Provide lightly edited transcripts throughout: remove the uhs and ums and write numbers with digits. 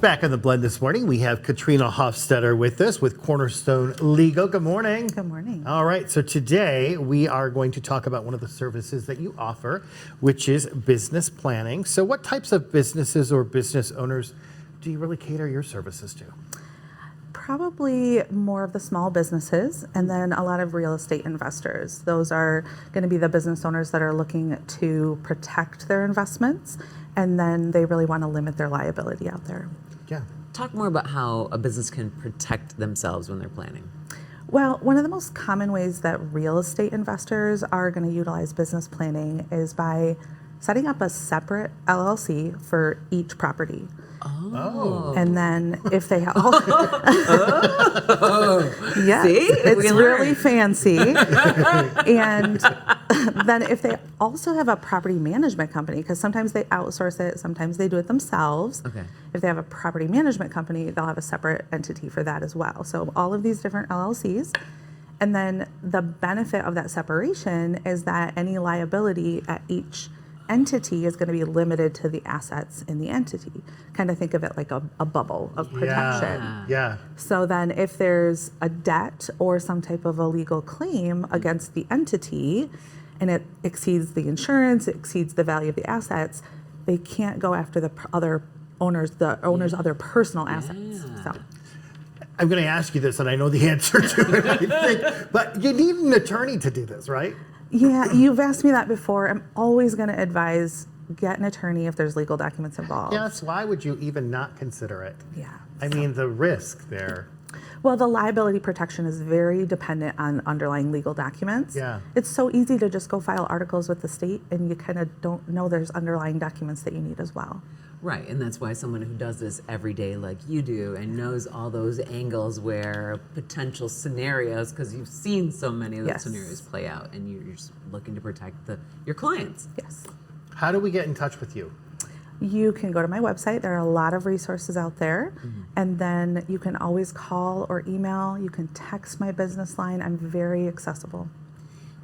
Back on the blend this morning, we have Katrina Hofstetter with us with Cornerstone Legal. Good morning. Good morning. All right, so today we are going to talk about one of the services that you offer, which is business planning. So what types of businesses or business owners do you really cater your services to? Probably more of the small businesses and then a lot of real estate investors. Those are going to be the business owners that are looking to protect their investments, and then they really want to limit their liability out there. Yeah. Talk more about how a business can protect themselves when they're planning. Well, one of the most common ways that real estate investors are going to utilize business planning is by setting up a separate LLC for each property. Oh. And then if they have, yes, See? it's We really learned. fancy. And then if they also have a property management company, because sometimes they outsource it, sometimes they do it themselves. Okay. If they have a property management company, they'll have a separate entity for that as well. So all of these different LLCs. And then the benefit of that separation is that any liability at each entity is going to be limited to the assets in the entity. Kind of think of it like a bubble of protection. Yeah. So then if there's a debt or some type of a legal claim against the entity and it exceeds the insurance, it exceeds the value of the assets, they can't go after the other owners, other personal assets. So. I'm going to ask you this, and I know the answer to it, I think, but you need an attorney to do this, right? Yeah, you've asked me that before. I'm always going to advise get an attorney if there's legal documents involved. Yes, why would you even not consider it? Yeah. I mean, the risk there. Well, the liability protection is very dependent on underlying legal documents. Yeah. It's so easy to just go file articles with the state and you kind of don't know there's underlying documents that you need as well. Right, and that's why someone who does this every day like you do and knows all those angles where potential scenarios, because you've seen so many of those Yes. scenarios play out, and you're just looking to protect your clients. Yes. How do we get in touch with you? You can go to my website. There are a lot of resources out there. And then you can always call or email. You can text my business line. I'm very accessible.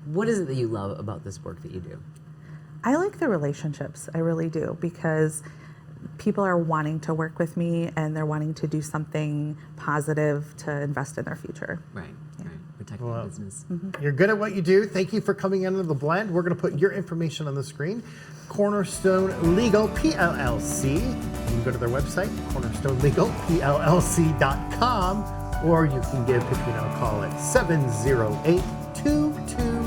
What is it that you love about this work that you do? I like the relationships. I really do, because people are wanting to work with me and they're wanting to do something positive to invest in their future. Right, right. Protecting the business. You're good at what you do. Thank you for coming into the blend. We're going to put your information on the screen. Cornerstone Legal, PLLC. You can go to their website, cornerstonelegalpllc.com, or you can give Katrina a call at 708-22